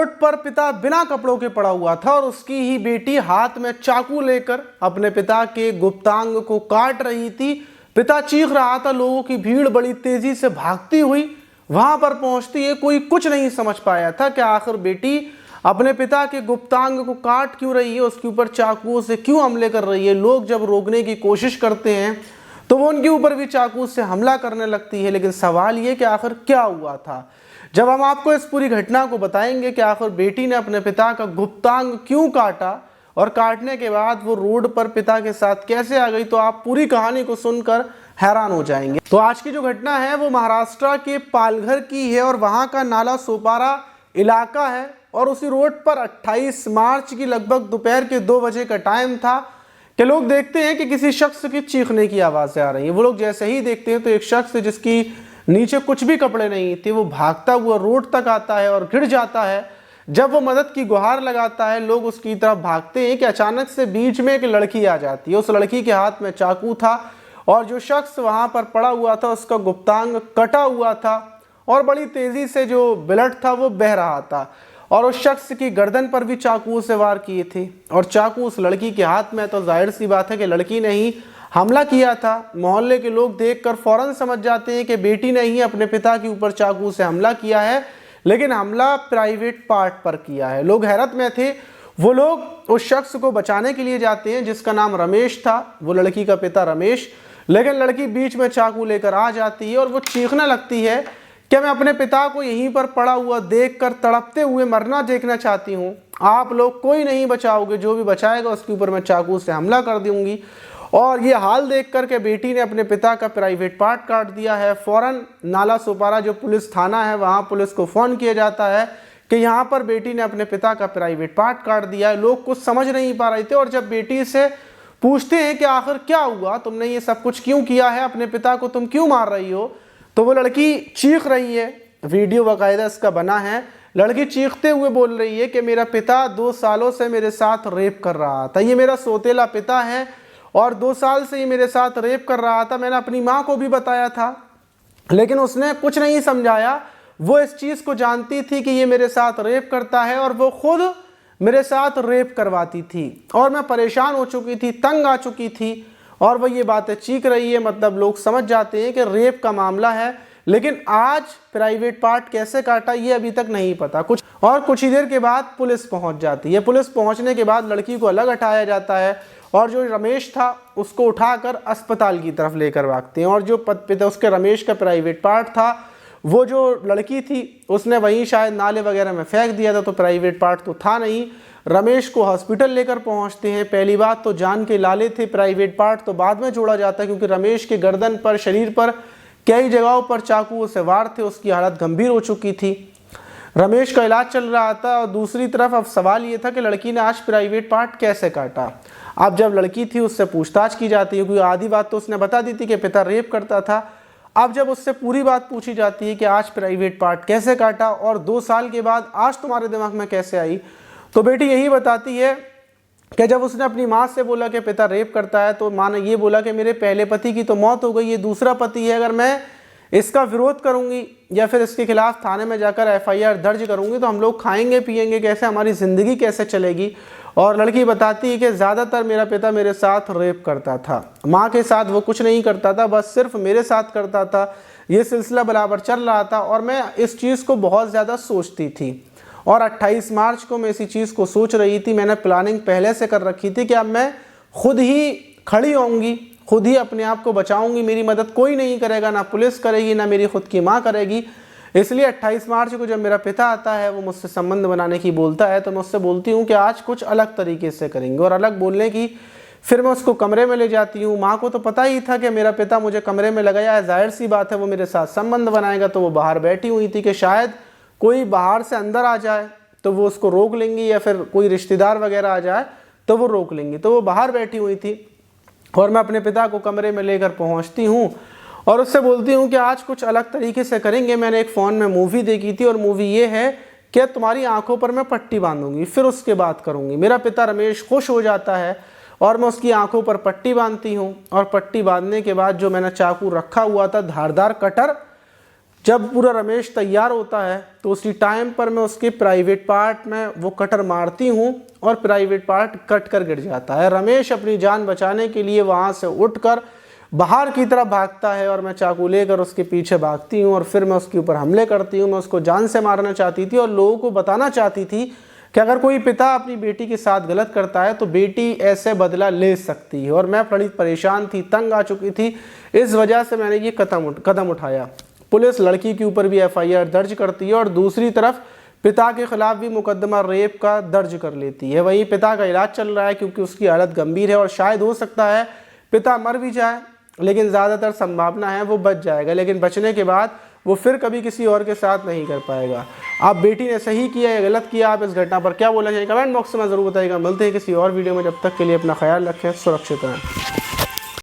Road पर पिता बिना कपड़ों के पड़ा हुआ था और उसकी ही बेटी हाथ में चाकू लेकर अपने पिता के गुप्तांग को काट रही थी। पिता चीख रहा था, लोगों की भीड़ बड़ी तेजी से भागती हुई वहां पर पहुंचती है। कोई कुछ नहीं समझ पाया था कि आखिर बेटी अपने पिता के गुप्तांग को काट क्यों रही है, उसके ऊपर चाकुओं से क्यों हमले कर रही है। लोग जब रोकने की कोशिश करते हैं तो वो उनके ऊपर भी चाकू से हमला करने लगती है। लेकिन सवाल ये कि आखिर क्या हुआ था। जब हम आपको इस पूरी घटना को बताएंगे कि आखिर बेटी ने अपने पिता का गुप्तांग क्यों काटा और काटने के बाद वो रोड पर पिता के साथ कैसे आ गई, तो आप पूरी कहानी को सुनकर हैरान हो जाएंगे। तो आज की जो घटना है वो महाराष्ट्र के पालघर की है और वहां का नाला सोपारा इलाका है। और उसी रोड पर 28 मार्च की लगभग दोपहर के 2 बजे का टाइम था कि लोग देखते हैं कि किसी शख्स की चीखने की आवाज़ें आ रही हैं। वो लोग जैसे ही देखते हैं तो एक शख्स जिसकी नीचे कुछ भी कपड़े नहीं थे वो भागता हुआ रोड तक आता है और गिर जाता है। जब वो मदद की गुहार लगाता है, लोग उसकी तरफ भागते हैं कि अचानक से बीच में एक लड़की आ जाती है। उस लड़की के हाथ में चाकू था और जो शख्स वहां पर पड़ा हुआ था उसका गुप्तांग कटा हुआ था और बड़ी तेजी से जो ब्लड था वो बह रहा था और उस शख्स की गर्दन पर भी चाकू से वार किए थे और चाकू उस लड़की के हाथ में। तो जाहिर सी बात है कि लड़की ने ही हमला किया था। मोहल्ले के लोग देखकर फौरन समझ जाते हैं कि बेटी ने ही अपने पिता के ऊपर चाकू से हमला किया है, लेकिन हमला प्राइवेट पार्ट पर किया है। लोग हैरत में थे। वो लोग उस शख्स को बचाने के लिए जाते हैं जिसका नाम रमेश था, वो लड़की का पिता रमेश। लेकिन लड़की बीच में चाकू लेकर आ जाती है और वो चीखने लगती है कि मैं अपने पिता को यहीं पर पड़ा हुआ देखकर तड़पते हुए मरना देखना चाहती हूँ। आप लोग कोई नहीं बचाओगे, जो भी बचाएगा उसके ऊपर मैं चाकू से हमला कर दूंगी। और ये हाल देख कर के बेटी ने अपने पिता का प्राइवेट पार्ट काट दिया है। फौरन नाला सोपारा जो पुलिस थाना है वहाँ पुलिस को फ़ोन किया जाता है कि यहाँ पर बेटी ने अपने पिता का प्राइवेट पार्ट काट दिया है। लोग कुछ समझ नहीं पा रहे थे और जब बेटी से पूछते हैं कि आखिर क्या हुआ, तुमने ये सब कुछ क्यों किया है, अपने पिता को तुम क्यों मार रही हो, तो वो लड़की चीख रही है। वीडियो बाकायदा इसका बना है। लड़की चीखते हुए बोल रही है कि मेरा पिता 2 सालों से मेरे साथ रेप कर रहा था। ये मेरा सौतेला पिता है और 2 साल से ही मेरे साथ रेप कर रहा था। मैंने अपनी माँ को भी बताया था लेकिन उसने कुछ नहीं समझाया। वो इस चीज़ को जानती थी कि ये मेरे साथ रेप करता है और वो खुद मेरे साथ रेप करवाती थी और मैं परेशान हो चुकी थी, तंग आ चुकी थी और वो ये बातें चीख रही है। मतलब लोग समझ जाते हैं कि रेप का मामला है। लेकिन आज प्राइवेट पार्ट कैसे काटा ये अभी तक नहीं पता। कुछ ही देर के बाद पुलिस पहुंच जाती है। पुलिस पहुंचने के बाद लड़की को अलग हटाया जाता है और जो रमेश था उसको उठाकर अस्पताल की तरफ लेकर भागते हैं। और जो पिता उसके रमेश का प्राइवेट पार्ट था वो जो लड़की थी उसने वहीं शायद नाले वगैरह में फेंक दिया था, तो प्राइवेट पार्ट तो था नहीं। रमेश को हॉस्पिटल लेकर पहुंचते हैं। पहली बात तो जान के लाले थे, प्राइवेट पार्ट तो बाद में जोड़ा जाता है क्योंकि रमेश के गर्दन पर, शरीर पर कई जगहों पर चाकुओं से वार थे। उसकी हालत गंभीर हो चुकी थी। रमेश का इलाज चल रहा था और दूसरी तरफ अब सवाल ये था कि लड़की ने आज प्राइवेट पार्ट कैसे काटा। अब जब लड़की थी उससे पूछताछ की जाती है क्योंकि आधी बात तो उसने बता दी थी कि पिता रेप करता था। अब जब उससे पूरी बात पूछी जाती है कि आज प्राइवेट पार्ट कैसे काटा और 2 साल के बाद आज तुम्हारे दिमाग में कैसे आई, तो बेटी यही बताती है कि जब उसने अपनी माँ से बोला कि पिता रेप करता है तो माँ ने ये बोला कि मेरे पहले पति की तो मौत हो गई, ये दूसरा पति है, अगर मैं इसका विरोध करूंगी या फिर इसके खिलाफ थाने में जाकर FIR दर्ज करूंगी तो हम लोग खाएंगे पिएंगे कैसे, हमारी ज़िंदगी कैसे चलेगी। और लड़की बताती है कि ज़्यादातर मेरा पिता मेरे साथ रेप करता था, माँ के साथ वो कुछ नहीं करता था, बस सिर्फ मेरे साथ करता था। ये सिलसिला बराबर चल रहा था और मैं इस चीज़ को बहुत ज़्यादा सोचती थी और 28 मार्च को मैं इसी चीज़ को सोच रही थी। मैंने प्लानिंग पहले से कर रखी थी कि अब मैं खुद ही खड़ी होंगी, खुद ही अपने आप को बचाऊंगी, मेरी मदद कोई नहीं करेगा, ना पुलिस करेगी ना मेरी खुद की माँ करेगी। इसलिए 28 मार्च को जब मेरा पिता आता है वो मुझसे संबंध बनाने की बोलता है तो मैं उससे बोलती हूँ कि आज कुछ अलग तरीके से करेंगे। और अलग बोलने की फिर मैं उसको कमरे में ले जाती हूँ। माँ को तो पता ही था कि मेरा पिता मुझे कमरे में लगाया है, जाहिर सी बात है वो मेरे साथ संबंध बनाएगा, तो वो बाहर बैठी हुई थी कि शायद कोई बाहर से अंदर आ जाए तो वो उसको रोक लेंगी या फिर कोई रिश्तेदार वगैरह आ जाए तो वो रोक लेंगी। तो वो बाहर बैठी हुई थी और मैं अपने पिता को कमरे में लेकर पहुंचती हूँ और उससे बोलती हूँ कि आज कुछ अलग तरीके से करेंगे। मैंने एक फ़ोन में मूवी देखी थी और मूवी ये है कि तुम्हारी आंखों पर मैं पट्टी बांधूंगी, फिर उसके बाद करूँगी। मेरा पिता रमेश खुश हो जाता है और मैं उसकी आंखों पर पट्टी बांधती हूँ और पट्टी बांधने के बाद जो मैंने चाकू रखा हुआ था, धारदार कटर, जब पूरा रमेश तैयार होता है तो उसी टाइम पर मैं उसके प्राइवेट पार्ट में वो कटर मारती हूँ और प्राइवेट पार्ट कट कर गिर जाता है। रमेश अपनी जान बचाने के लिए वहाँ से उठकर बाहर की तरफ भागता है और मैं चाकू लेकर उसके पीछे भागती हूँ और फिर मैं उसके ऊपर हमले करती हूँ। मैं उसको जान से मारना चाहती थी और लोगों को बताना चाहती थी कि अगर कोई पिता अपनी बेटी के साथ गलत करता है तो बेटी ऐसे बदला ले सकती है। और मैं बड़ी परेशान थी, तंग आ चुकी थी, इस वजह से मैंने ये कदम उठाया। पुलिस लड़की के ऊपर भी FIR दर्ज करती है और दूसरी तरफ पिता के खिलाफ भी मुकदमा रेप का दर्ज कर लेती है। वहीं पिता का इलाज चल रहा है क्योंकि उसकी हालत गंभीर है और शायद हो सकता है पिता मर भी जाए, लेकिन ज़्यादातर संभावना है वो बच जाएगा। लेकिन बचने के बाद वो फिर कभी किसी और के साथ नहीं कर पाएगा। आप बेटी ने सही किया या गलत किया, आप इस घटना पर क्या बोलना चाहिए कमेंट बॉक्स में ज़रूर बताइएगा। मिलते हैं किसी और वीडियो में, जब तक के लिए अपना ख्याल रखें, सुरक्षित रहें।